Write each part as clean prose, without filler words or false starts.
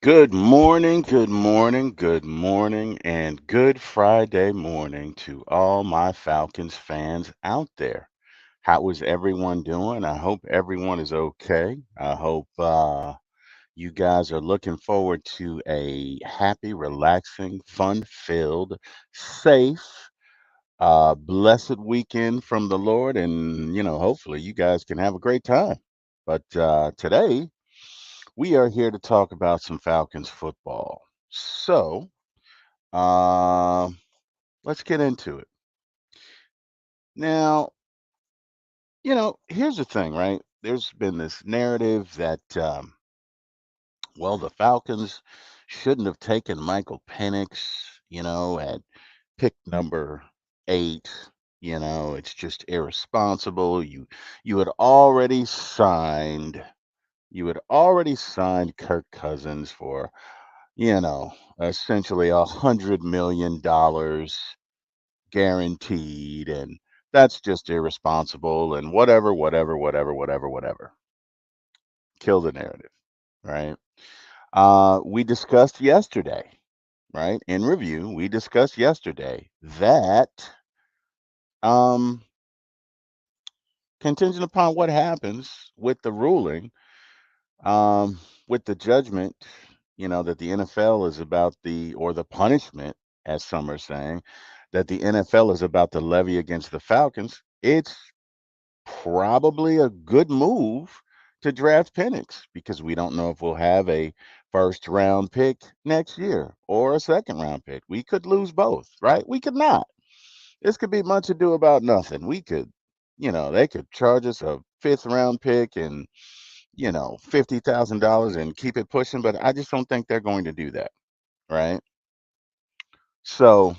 Good morning, good morning, and good Friday morning to all my Falcons fans out there. How is everyone doing? I hope everyone is okay. I hope you guys are looking forward to a happy, relaxing, fun filled, safe, blessed weekend from the Lord. And, hopefully you guys can have a great time. But today, we are here to talk about some Falcons football. So, uh, let's get into it. Now, here's the thing, right? There's been this narrative that, well, the Falcons shouldn't have taken Michael Penix, at pick number 8. It's just irresponsible. You had already signed Kirk Cousins for essentially $100 million guaranteed, and that's just irresponsible and whatever, whatever, whatever, whatever, whatever. Kill the narrative, right? We discussed yesterday, right? In review, we discussed yesterday that um, contingent upon what happens with the ruling, um, with the judgment, that the NFL is about or the punishment, as some are saying, that the NFL is about to levy against the Falcons, it's probably a good move to draft Penix because we don't know if we'll have a first round pick next year or a second round pick. We could lose both, right? We could not. This could be much ado about nothing. We could, they could charge us a fifth round pick and $50,000 and keep it pushing, but I just don't think they're going to do that, right? So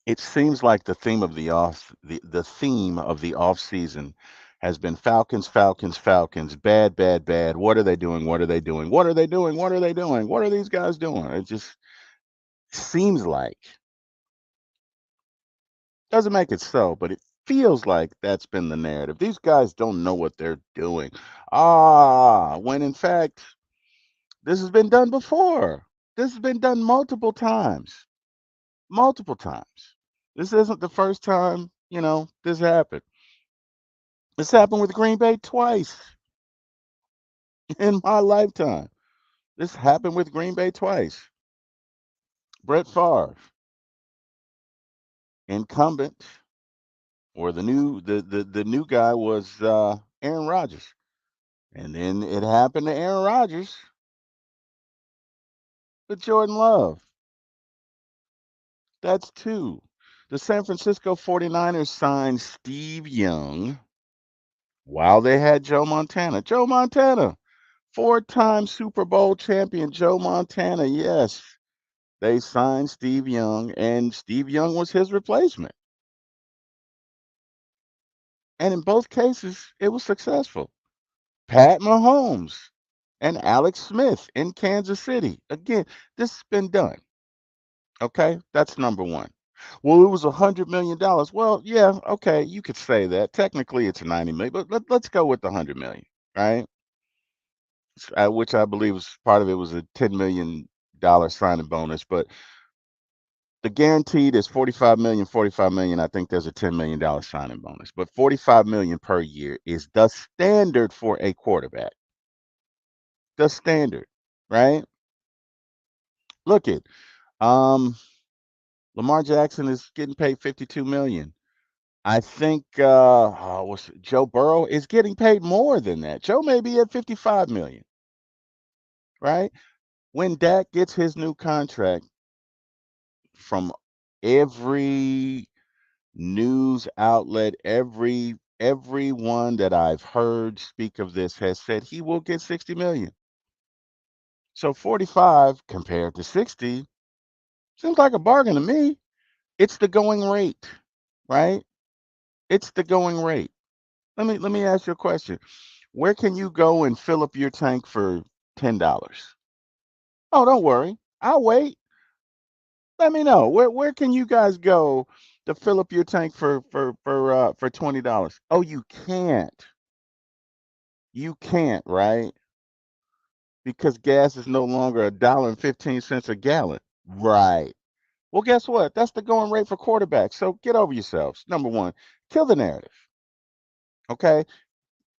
it seems like the theme of the off season has been Falcons, Falcons, Falcons, bad, bad, bad. What are they doing? What are they doing? What are they doing? What are they doing? What are these guys doing? It just seems like doesn't make it so, but it feels like that's been the narrative. These guys don't know what they're doing. When in fact this has been done before. This has been done multiple times. Multiple times. This isn't the first time, this happened. This happened with Green Bay twice in my lifetime. This happened with Green Bay twice. Brett Favre, incumbent, or the new guy was Aaron Rodgers. And then it happened to Aaron Rodgers with Jordan Love. That's two. The San Francisco 49ers signed Steve Young while they had Joe Montana. Joe Montana, four-time Super Bowl champion Joe Montana. Yes, they signed Steve Young, and Steve Young was his replacement. And in both cases, it was successful. Pat Mahomes and Alex Smith in Kansas City. Again, this has been done. Okay, that's number one. Well, it was $100 million. Well, yeah, okay, you could say that. Technically, it's 90 million, but let's go with the 100 million, right? Which I believe was part of it was a $10 million signing bonus, but the guaranteed is 45 million, 45 million. I think there's a $10 million signing bonus, but 45 million per year is the standard for a quarterback. The standard, right? Look at Lamar Jackson is getting paid 52 million. I think Joe Burrow is getting paid more than that. Joe may be at 55 million, right? When Dak gets his new contract, from every news outlet, everyone that I've heard speak of this has said he will get 60 million. So 45 compared to 60 seems like a bargain to me. It's the going rate, right? It's the going rate. Let me ask you a question. Where can you go and fill up your tank for $10? Oh, don't worry. I'll wait. Let me know. Where can you guys go to fill up your tank for $20? Oh, you can't. You can't, right? because gas is no longer $1.15 a gallon. Right. Well, guess what? That's the going rate for quarterbacks. So get over yourselves. Number one, kill the narrative. Okay.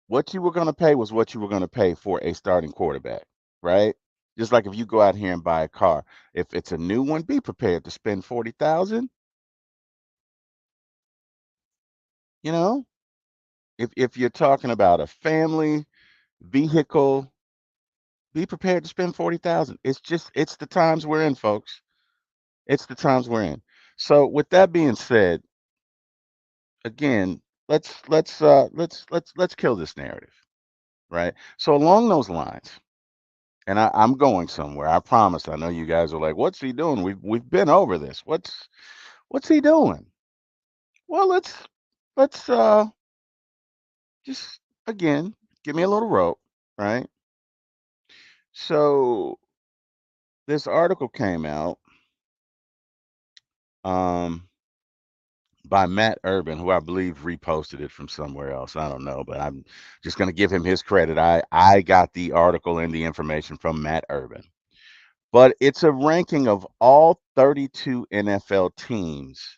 What you were going to pay was what you were going to pay for a starting quarterback, right? Just like if you go out here and buy a car, if it's a new one, be prepared to spend 40,000. You know, if you're talking about a family vehicle, be prepared to spend 40,000. It's the times we're in, folks. It's the times we're in. So with that being said, again, let's kill this narrative, right? So along those lines, and I'm going somewhere. I promise. I know you guys are like, "What's he doing?" We've been over this. What's he doing? Well, let's just again give me a little rope, right? So this article came out um, by Matt Urban, who I believe reposted it from somewhere else. I don't know, but I'm just going to give him his credit. I got the article and the information from Matt Urban. But it's a ranking of all 32 NFL teams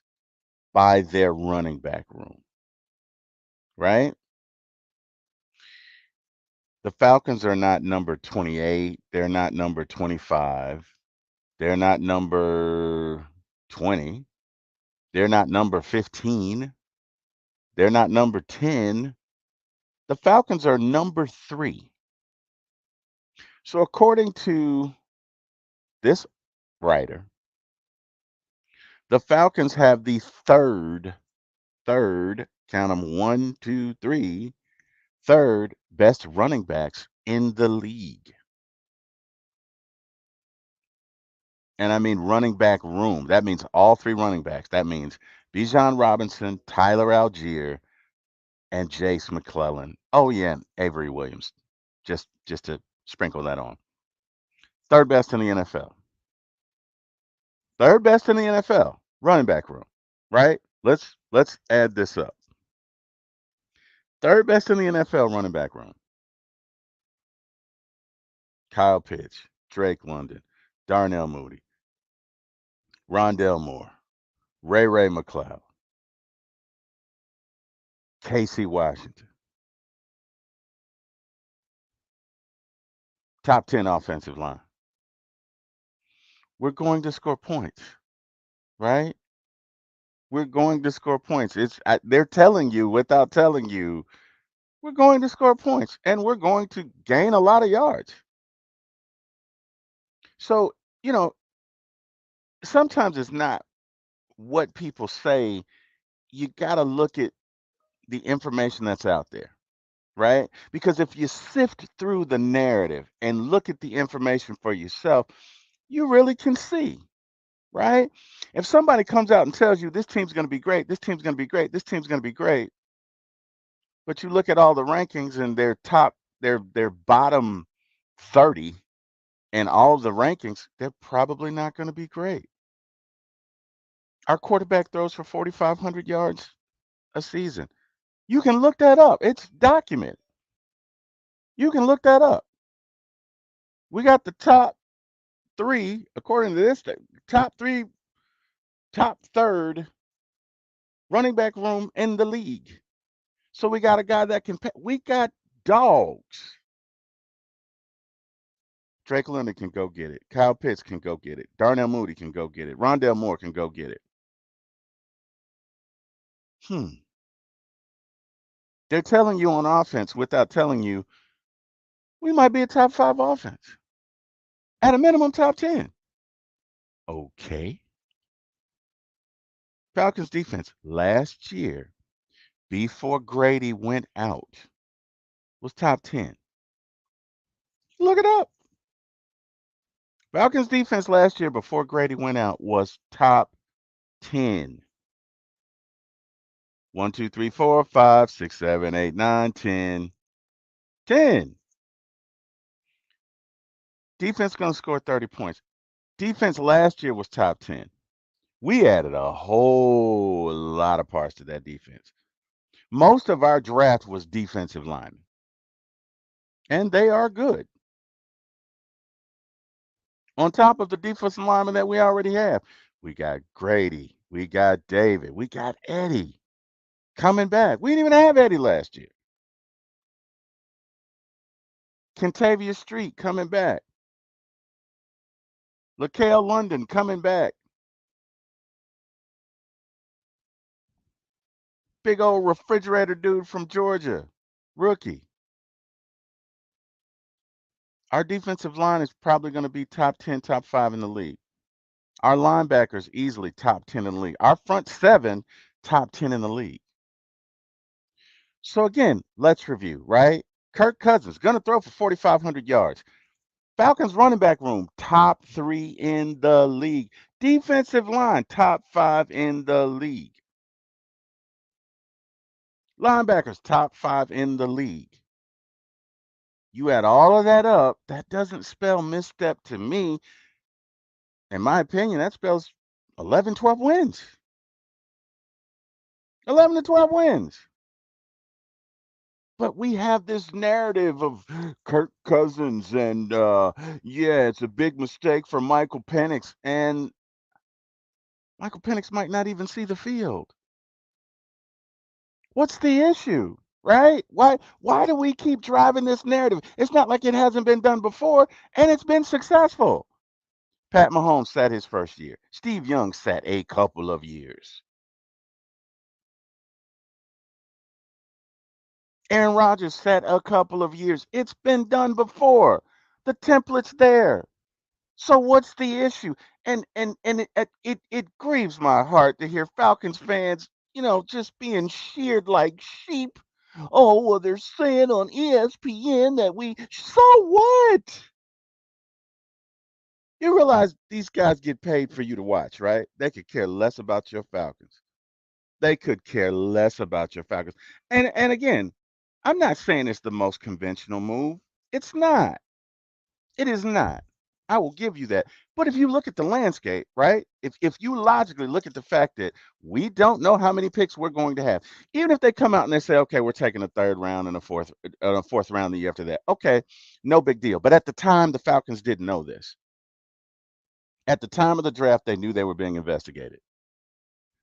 by their running back room, right? The Falcons are not number 28. They're not number 25. They're not number 20. They're not number 15. They're not number 10. The Falcons are number 3. So, according to this writer, the Falcons have the third, count them one, two, three, third best running backs in the league. And I mean running back room. That means all 3 running backs. That means Bijan Robinson, Tyler Algier, and Jace McClellan. Oh yeah, and Avery Williams. Just to sprinkle that on. Third best in the NFL. Third best in the NFL. Running back room. Right? Let's add this up. Third best in the NFL running back room. Kyle Pitts, Drake London, Darnell Mooney, Rondell Moore, Ray McCloud, Casey Washington. Top 10 offensive line. We're going to score points, right? We're going to score points. They're telling you without telling you, we're going to score points and we're going to gain a lot of yards. So, you know, sometimes it's not what people say. You got to look at the information that's out there, right? Because if you sift through the narrative and look at the information for yourself, you really can see, right? If somebody comes out and tells you this team's going to be great, this team's going to be great, this team's going to be great, but you look at all the rankings and their bottom 30 in all of the rankings, they're probably not going to be great. Our quarterback throws for 4,500 yards a season. You can look that up. It's documented. You can look that up. We got the top 3, according to this, top 3, top third running back room in the league. So we got a guy that can pay. We got dogs. Drake London can go get it. Kyle Pitts can go get it. Darnell Mooney can go get it. Rondell Moore can go get it. They're telling you on offense without telling you we might be a top 5 offense. At a minimum, top 10. Okay. Falcons defense last year, before Grady went out, was top 10. Look it up. Falcons defense last year before Grady went out was top 10. 1, 2, 3, 4, 5, 6, 7, 8, 9, 10. 10. Defense going to score 30 points. Defense last year was top 10. We added a whole lot of parts to that defense. Most of our draft was defensive linemen, and they are good. On top of the defensive lineman that we already have. We got Grady. We got David. We got Eddie coming back. We didn't even have Eddie last year. Kentavious Street coming back. LaCale London coming back. Big old refrigerator dude from Georgia. Rookie. Our defensive line is probably going to be top 10, top 5 in the league. Our linebackers easily top 10 in the league. Our front seven, top 10 in the league. So again, let's review, right? Kirk Cousins going to throw for 4,500 yards. Falcons running back room, top 3 in the league. Defensive line, top 5 in the league. Linebackers, top 5 in the league. You add all of that up, that doesn't spell misstep to me. In my opinion, that spells 11, 12 wins. 11 to 12 wins. But we have this narrative of Kirk Cousins and yeah, it's a big mistake for Michael Penix, and Michael Penix might not even see the field. What's the issue? Right? Why do we keep driving this narrative? It's not like it hasn't been done before, and it's been successful. Pat Mahomes sat his first year. Steve Young sat a couple of years. Aaron Rodgers sat a couple of years. It's been done before. The template's there. So what's the issue? And it grieves my heart to hear Falcons fans, just being sheared like sheep. Oh, well, they're saying on ESPN that so what? You realize these guys get paid for you to watch, right? They could care less about your Falcons. They could care less about your Falcons. And again, I'm not saying it's the most conventional move. It's not. It is not. I will give you that. But if you look at the landscape, right? If you logically look at the fact that we don't know how many picks we're going to have, even if they come out and they say, okay, we're taking a third round and a fourth round the year after that, okay, no big deal. But at the time, the Falcons didn't know this. At the time of the draft, they knew they were being investigated.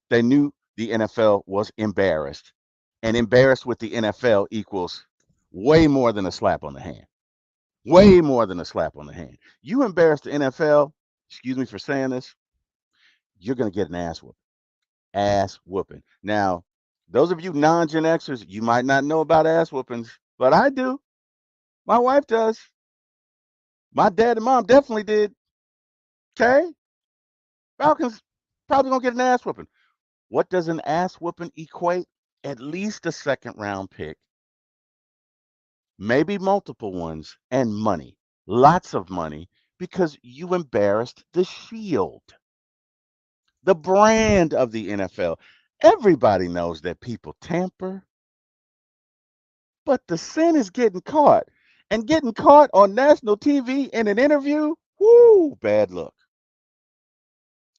They knew the NFL was embarrassed, and embarrassed with the NFL equals way more than a slap on the hand. Way more than a slap on the hand. You embarrass the NFL, excuse me for saying this, you're going to get an ass whooping. Ass whooping. Now, those of you non Gen Xers, you might not know about ass whoopings, but I do. My wife does. My dad and mom definitely did. Okay? Falcons probably going to get an ass whooping. What does an ass whooping equate? At least a second round pick, maybe multiple ones, and money. Lots of money because you embarrassed the shield, the brand of the NFL. Everybody knows that people tamper, but the sin is getting caught. And getting caught on national TV in an interview, whoo, bad luck.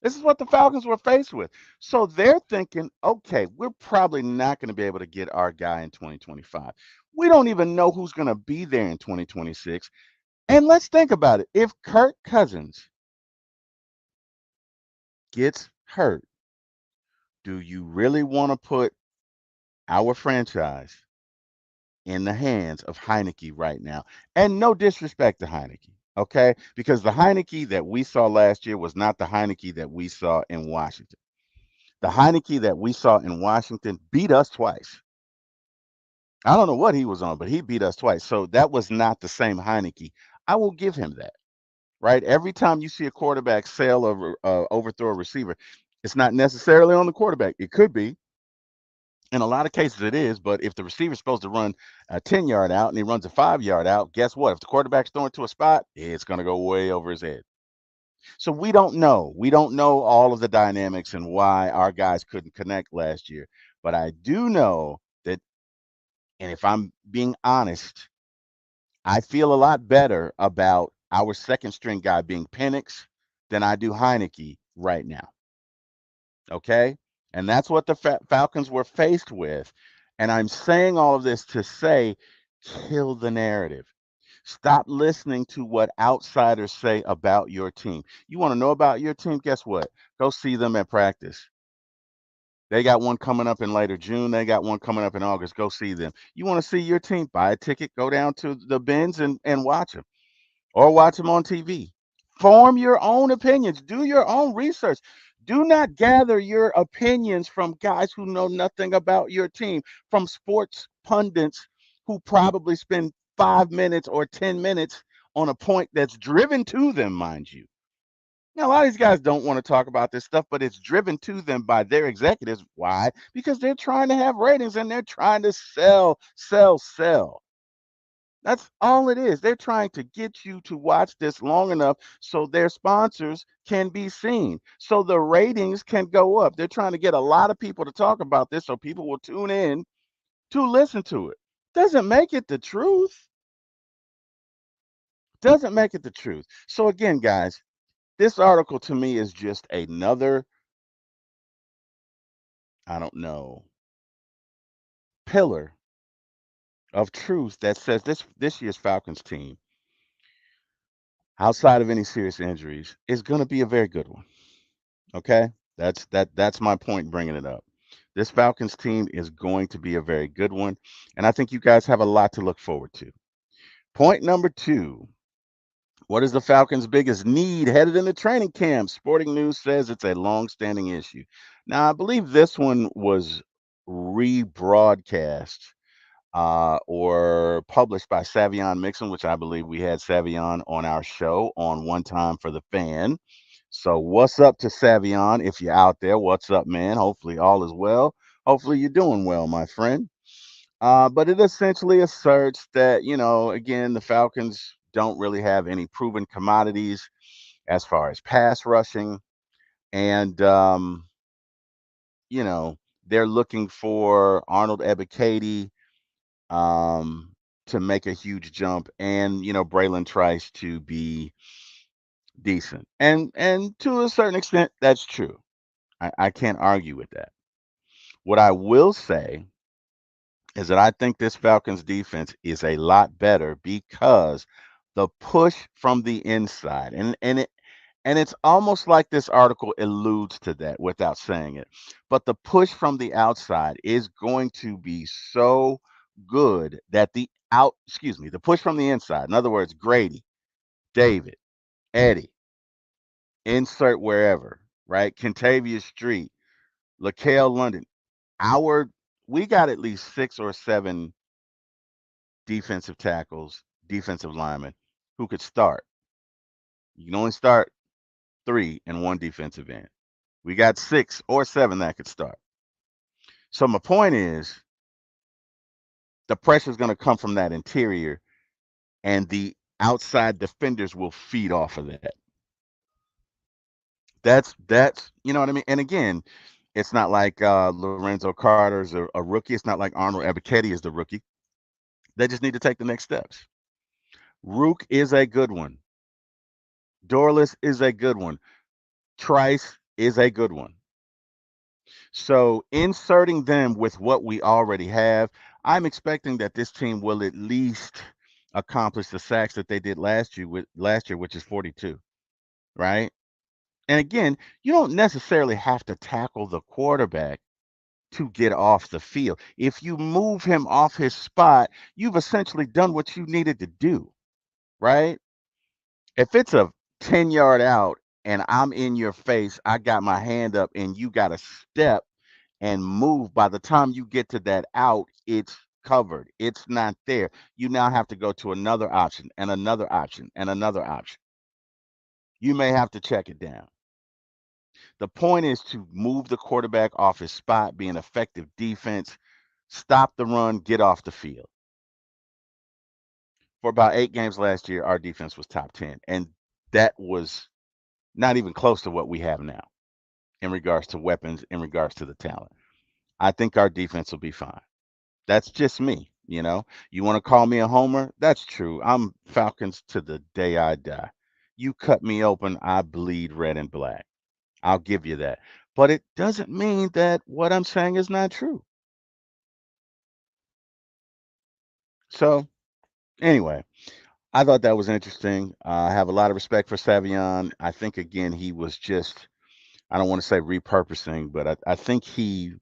This is what the Falcons were faced with. So they're thinking, okay, we're probably not going to be able to get our guy in 2025. We don't even know who's going to be there in 2026. And let's think about it. If Kirk Cousins gets hurt, do you really want to put our franchise in the hands of Heinicke right now? And no disrespect to Heinicke, okay? Because the Heinicke that we saw last year was not the Heinicke that we saw in Washington. The Heinicke that we saw in Washington beat us twice. I don't know what he was on, but he beat us twice. So that was not the same Heinicke. I will give him that, right? Every time you see a quarterback sail or overthrow a receiver, it's not necessarily on the quarterback. It could be. In a lot of cases, it is. But if the receiver's supposed to run a 10-yard out and he runs a 5-yard out, guess what? If the quarterback's throwing to a spot, it's going to go way over his head. So we don't know. We don't know all of the dynamics and why our guys couldn't connect last year. But I do know that, and if I'm being honest, I feel a lot better about our second string guy being Penix than I do Heinicke right now. Okay. And that's what the Falcons were faced with. And I'm saying all of this to say, kill the narrative. Stop listening to what outsiders say about your team. You want to know about your team? Guess what? Go see them at practice. They got one coming up in later June. They got one coming up in August. Go see them. You want to see your team? Buy a ticket, go down to the bins and watch them or watch them on TV. Form your own opinions. Do your own research. Do not gather your opinions from guys who know nothing about your team, from sports pundits who probably spend 5 minutes or 10 minutes on a point that's driven to them, mind you. Now, a lot of these guys don't want to talk about this stuff, but it's driven to them by their executives. Why? Because they're trying to have ratings and they're trying to sell, sell, sell. That's all it is. They're trying to get you to watch this long enough so their sponsors can be seen, so the ratings can go up. They're trying to get a lot of people to talk about this so people will tune in to listen to it. Doesn't make it the truth. Doesn't make it the truth. So, again, guys, this article to me is just another, I don't know, pillar of truth that says this year's Falcons team, outside of any serious injuries, is going to be a very good one. Okay, that's my point bringing it up. This Falcons team is going to be a very good one, and I think you guys have a lot to look forward to. Point number two. What is the Falcons' biggest need headed into training camp? Sporting News says it's a long-standing issue. Now, I believe this one was rebroadcast or published by Savion Mixon, which I believe we had Savion on our show on One Time for the Fan. So, what's up to Savion? If you're out there, what's up, man? Hopefully, all is well. Hopefully, you're doing well, my friend. But it essentially asserts that, again, the Falcons don't really have any proven commodities as far as pass rushing. And, you know, they're looking for Arnold Ebiketie um, to make a huge jump, and Braylon Trice to be decent. And to a certain extent, that's true. I can't argue with that. What I will say is that I think this Falcons defense is a lot better because the push from the inside, and it's almost like this article alludes to that without saying it. But the push from the outside is going to be so good that the push from the inside, in other words, Grady, David, Eddie, insert wherever, right? Kentavious Street, LaCale London, our we got at least 6 or 7 defensive tackles, defensive linemen who could start. You can only start 3 and 1 defensive end. We got 6 or 7 that could start. So my point is the pressure is going to come from that interior, and the outside defenders will feed off of that. That's you know what I mean. And again, it's not like Lorenzo Carter's a rookie. It's not like Arnold Ebiketie is the rookie. They just need to take the next steps. Rook is a good one. Dorless is a good one. Trice is a good one. So inserting them with what we already have, I'm expecting that this team will at least accomplish the sacks that they did last year, which is 42, right? And again, you don't necessarily have to tackle the quarterback to get off the field. If you move him off his spot, you've essentially done what you needed to do, right? If it's a 10-yard out and I'm in your face, I got my hand up and you got to step and move. By the time you get to that out, it's covered. It's not there. You now have to go to another option and another option and another option. You may have to check it down. The point is to move the quarterback off his spot, be an effective defense, stop the run, get off the field. For about 8 games last year, our defense was top 10, and that was not even close to what we have now in regards to weapons, in regards to the talent. I think our defense will be fine. That's just me, you know. You want to call me a homer? That's true. I'm Falcons to the day I die. You cut me open, I bleed red and black. I'll give you that. But it doesn't mean that what I'm saying is not true. So, anyway, I thought that was interesting. I have a lot of respect for Savion. I think again he was just, I don't want to say repurposing, but I think he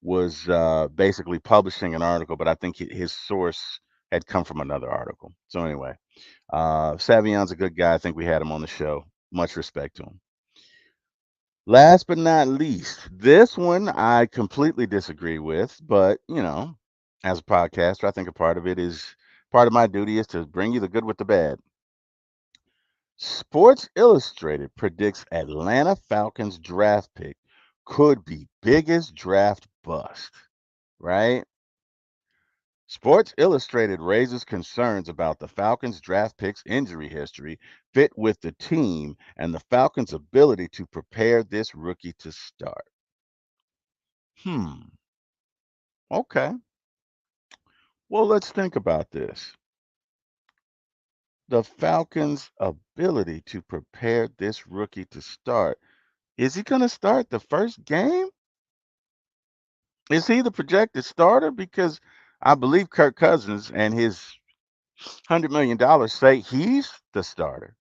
was basically publishing an article, but I think his source had come from another article. So anyway, Savion's a good guy. I think we had him on the show. Much respect to him. Last but not least, this one I completely disagree with, but as a podcaster, I think a part of it is part of my duty is to bring you the good with the bad. Sports Illustrated predicts Atlanta Falcons draft pick could be biggest draft bust, right? Sports Illustrated raises concerns about the Falcons draft pick's injury history, fit with the team, and the Falcons' ability to prepare this rookie to start. Hmm. Okay. Well, let's think about this. The Falcons' ability to prepare this rookie to start. Is he going to start the first game? Is he the projected starter? Because I believe Kirk Cousins and his $100 million say he's the starter,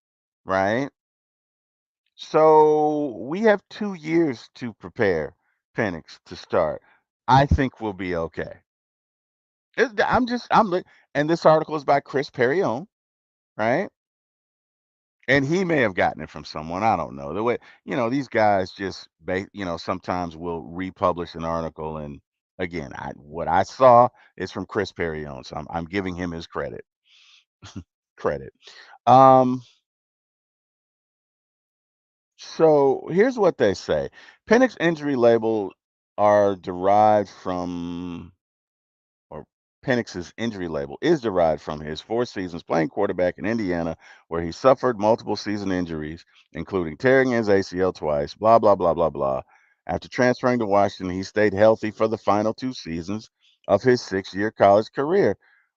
right? So we have 2 years to prepare Penix to start. I think we'll be okay. And this article is by Chris Perrion, right? And he may have gotten it from someone. I don't know. The way, these guys just, sometimes will republish an article. And again, what I saw is from Chris Perrion. So I'm giving him his credit. Credit. Um, So here's what they say. Penix injury label are derived from, or Penix's injury label is derived from his 4 seasons playing quarterback in Indiana, where he suffered multiple season injuries, including tearing his ACL twice, blah, blah, blah, blah, blah. After transferring to Washington, he stayed healthy for the final 2 seasons of his 6-year college career.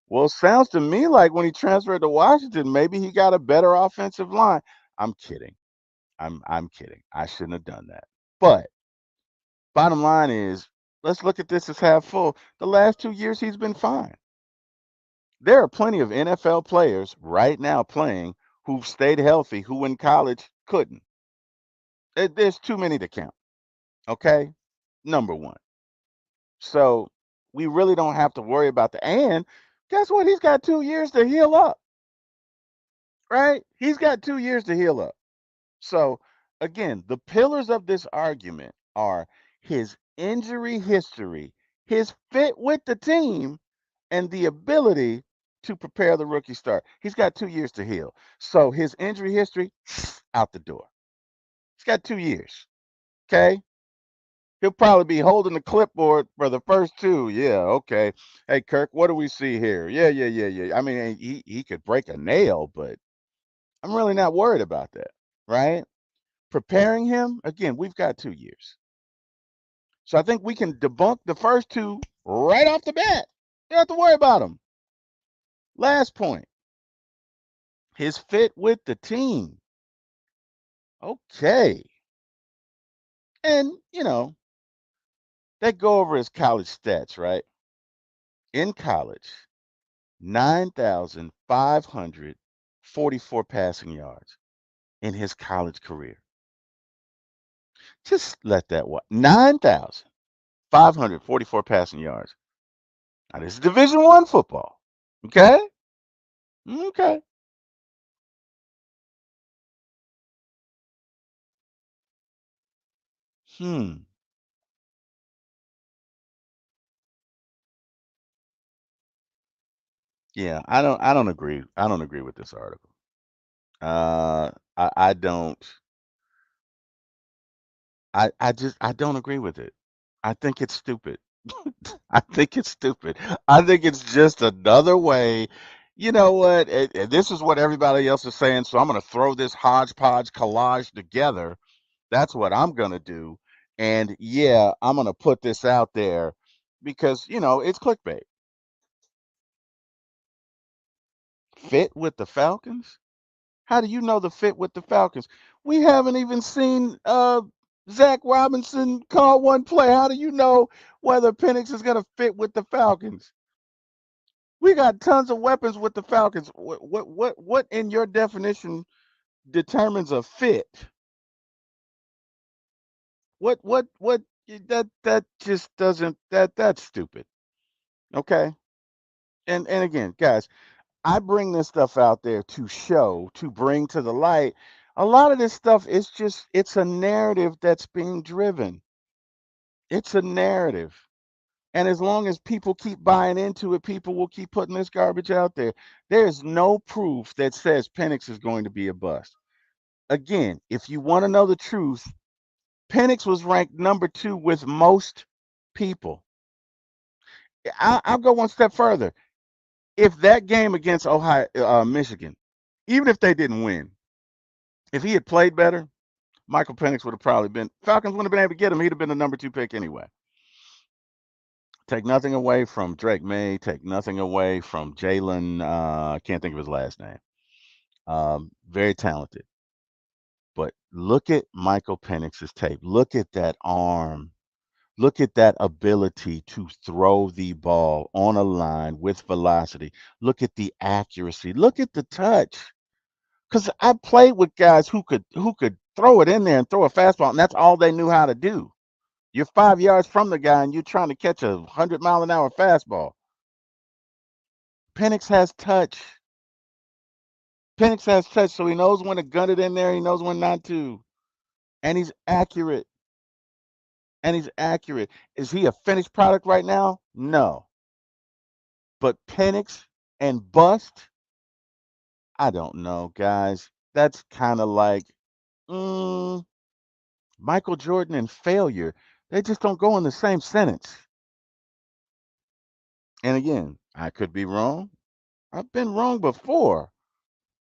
Well, sounds to me like when he transferred to Washington, maybe he got a better offensive line. I'm kidding. I'm kidding. I shouldn't have done that. But bottom line is, let's look at this as half full. The last 2 years, he's been fine. There are plenty of NFL players right now playing who've stayed healthy, who in college couldn't. There's too many to count. Okay, number one. So we really don't have to worry about the. And guess what? He's got 2 years to heal up. Right? He's got 2 years to heal up. So, again, the pillars of this argument are his injury history, his fit with the team, and the ability to prepare the rookie start. He's got 2 years to heal. So, his injury history, out the door. He's got 2 years. Okay. He'll probably be holding the clipboard for the first two. Yeah. Okay. Hey, Kirk, what do we see here? Yeah. Yeah. Yeah. Yeah. I mean, he could break a nail, but I'm really not worried about that. Right. Preparing him, again, we've got 2 years. So I think we can debunk the first two right off the bat. You don't have to worry about them. Last point, his fit with the team. Okay. And, they go over his college stats, right? In college, 9,544 passing yards in his college career. Just let that walk. 9,544 passing yards. Now, this is Division One football. Okay? Okay. Hmm. Yeah, I don't agree. I don't agree with this article. I don't. I don't agree with it. I think it's stupid. I think it's stupid. I think it's just another way. You know what? And this is what everybody else is saying. So I'm going to throw this hodgepodge collage together. That's what I'm going to do. And yeah, I'm going to put this out there because it's clickbait. Fit with the Falcons? How do you know the fit with the Falcons? We haven't even seen Zach Robinson call one play. How do you know whether Penix is going to fit with the Falcons? We got tons of weapons with the Falcons. What in your definition determines a fit? What that just doesn't that's stupid. Okay? And again, guys, I bring this stuff out there to show, to bring to the light. A lot of this stuff is just it's a narrative that's being driven. It's a narrative. And as long as people keep buying into it, people will keep putting this garbage out there. There's no proof that says Penix is going to be a bust. Again, if you want to know the truth, Penix was ranked number 2 with most people. I'll go one step further. If that game against Michigan, even if they didn't win, if he had played better, Michael Penix would have probably been. Falcons wouldn't have been able to get him. He'd have been the number 2 pick anyway. Take nothing away from Drake May. Take nothing away from Jalen. I can't think of his last name. Very talented. But look at Michael Penix's tape. Look at that arm. Look at that ability to throw the ball on a line with velocity. Look at the accuracy. Look at the touch. Because I played with guys who could throw it in there and throw a fastball, and that's all they knew how to do. You're 5 yards from the guy, and you're trying to catch a 100-mile-an-hour fastball. Penix has touch. Penix has touch, so he knows when to gun it in there. He knows when not to, and he's accurate. And he's accurate. Is he a finished product right now? No. But Penix and bust, I don't know, guys. That's kind of like mm, Michael Jordan and failure. They just don't go in the same sentence. And again, I could be wrong. I've been wrong before.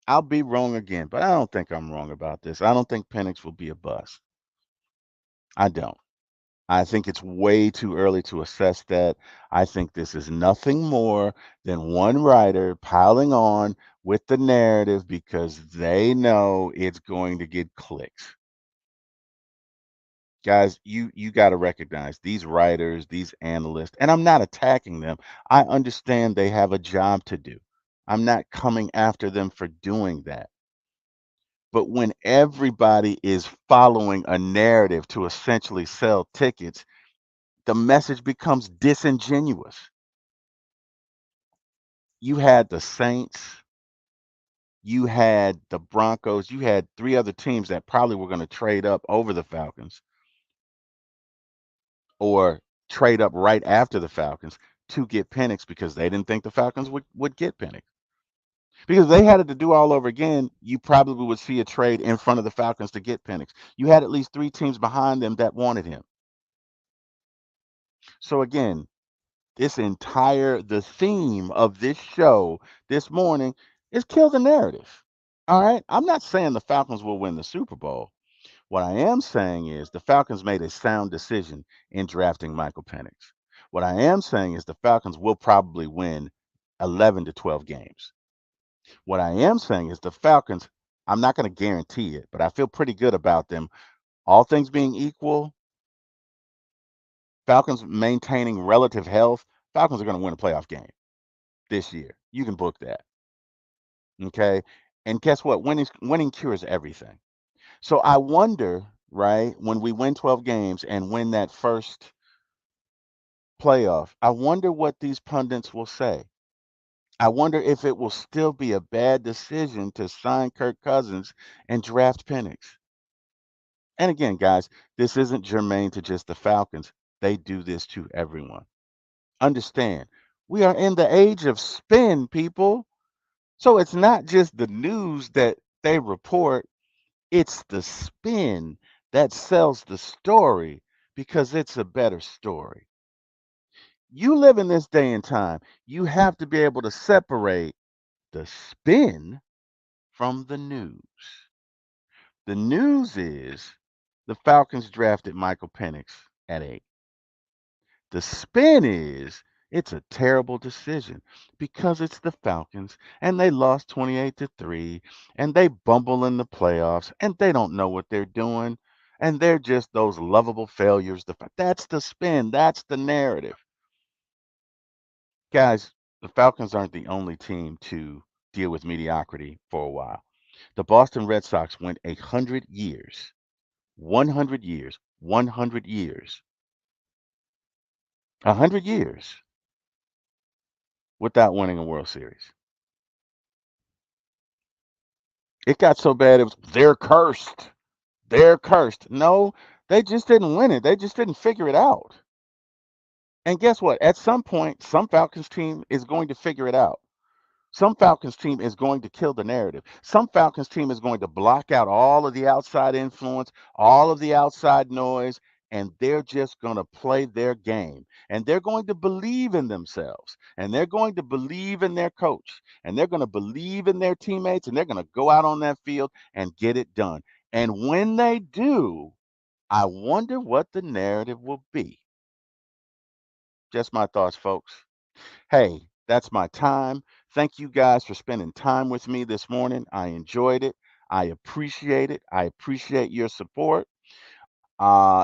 I'll be wrong again, but I don't think I'm wrong about this. I don't think Penix will be a bust. I don't. I think it's way too early to assess that. I think this is nothing more than one writer piling on with the narrative because they know it's going to get clicks. Guys, you got to recognize these writers, these analysts, and I'm not attacking them. I understand they have a job to do. I'm not coming after them for doing that. But when everybody is following a narrative to essentially sell tickets, the message becomes disingenuous. You had the Saints, you had the Broncos, you had 3 other teams that probably were going to trade up over the Falcons or trade up right after the Falcons to get Penix because they didn't think the Falcons would get Penix. Because if they had it to do all over again, you probably would see a trade in front of the Falcons to get Penix. You had at least 3 teams behind them that wanted him. So again, the theme of this show this morning is kill the narrative. All right. I'm not saying the Falcons will win the Super Bowl. What I am saying is the Falcons made a sound decision in drafting Michael Penix. What I am saying is the Falcons will probably win 11 to 12 games. What I am saying is the Falcons, I'm not going to guarantee it, but I feel pretty good about them. All things being equal, Falcons maintaining relative health, Falcons are going to win a playoff game this year. You can book that. Okay. And guess what? Winning cures everything. So I wonder, right, when we win 12 games and win that first playoff, I wonder what these pundits will say. I wonder if it will still be a bad decision to sign Kirk Cousins and draft Penix. And again, guys, this isn't germane to just the Falcons. They do this to everyone. Understand, we are in the age of spin, people. So it's not just the news that they report, it's the spin that sells the story because it's a better story. You live in this day and time, you have to be able to separate the spin from the news. The news is the Falcons drafted Michael Penix at 8. The spin is it's a terrible decision because it's the Falcons and they lost 28-3 and they bumble in the playoffs and they don't know what they're doing and they're just those lovable failures. That's the spin, that's the narrative. Guys, The Falcons aren't the only team to deal with mediocrity for a while. The Boston Red Sox went 100 years, 100 years, 100 years, 100 years without winning a World Series. It got so bad it was they're cursed. They're cursed. No, they just didn't win it. They just didn't figure it out. And guess what? At some point, some Falcons team is going to figure it out. Some Falcons team is going to kill the narrative. Some Falcons team is going to block out all of the outside influence, all of the outside noise, and they're just going to play their game. And they're going to believe in themselves. And they're going to believe in their coach. And they're going to believe in their teammates. And they're going to go out on that field and get it done. And when they do, I wonder what the narrative will be. Just my thoughts, folks. Hey, that's my time. Thank you guys for spending time with me this morning. I enjoyed it. I appreciate it. I appreciate your support.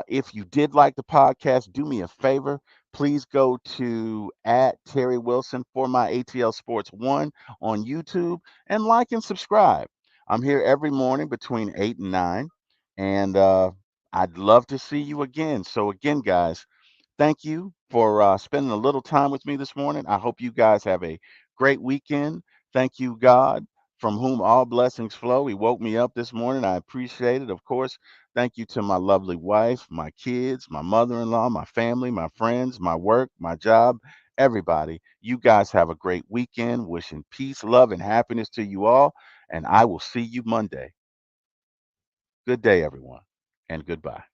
If you did like the podcast, do me a favor. Please go to at Terry Wilson for my ATL Sports One on YouTube and like and subscribe. I'm here every morning between 8 and 9, and I'd love to see you again. So, again, guys, thank you for spending a little time with me this morning. I hope you guys have a great weekend. Thank you, God, from whom all blessings flow. He woke me up this morning. I appreciate it. Of course, thank you to my lovely wife, my kids, my mother in law, my family, my friends, my work, my job, everybody. You guys have a great weekend. Wishing peace, love, and happiness to you all. And I will see you Monday. Good day, everyone, and goodbye.